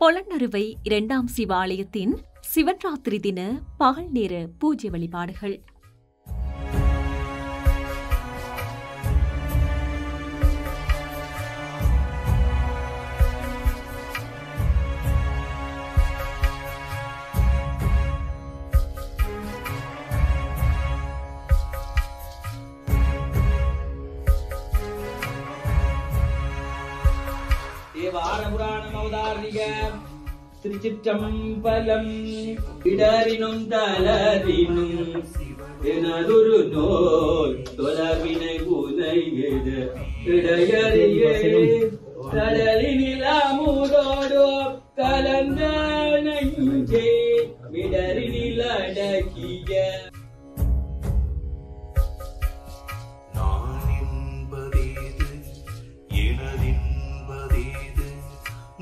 பொலன்னறுவை 2ஆம் சிவாலயத்தின் சிவராத்திரி தின பகல் நேர பூஜை வழிபாடுகள். திருச்சிற்றம்பலம். இடரினும் தளரினும் எனதொரு நோய் தொலைவினை உதையெழ இடையறியே கடலினிலமுதோடு கலந்த நெஞ்சே இடரினில் அடக்கிய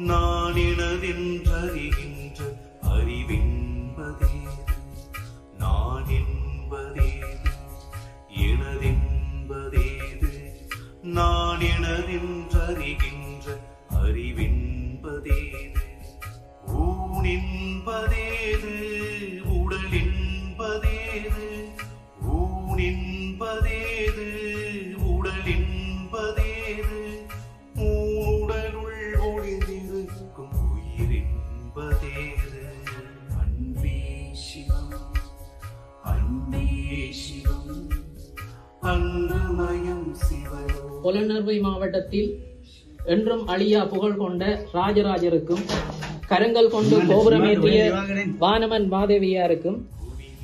நான் எனதென்றறிகின்ற அறிவின்பதேது, நான் என்பதேது எனதென்பதேது, நான் எனதென்றறிகின்ற அறிவின்பதேது, ஊனின்பதேது உடலின்பதேது, ஊனின்பதேது உடலின்பதேது, உடலுள் ஒளிந்திருக்கும் உயிரின்பதேது, அன்பே சிவம் அன்பே சிவம் அன்புமயம் சிவம். பொலன்னறுவை மாவட்டத்தில் என்றும் அழியா புகழ் கொண்ட ராஜராஜருக்கும் கரங்கள் கொண்டு கோபுரமேற்றிய வானவன் மாதேவியாருக்கும்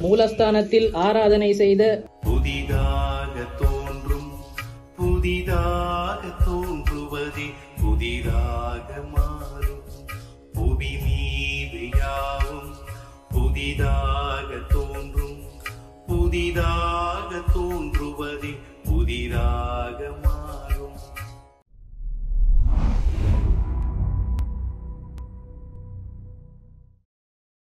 மூலஸ்தானத்தில் ஆராதனை செய்த புதிதாக தோன்றும் புதிதாக தோன்றுவதே புதிதாக மாறும் புவி மீது யாவும் புதிதாக தோன்றும் புதிதாக தோன்றுவதே புதிதாக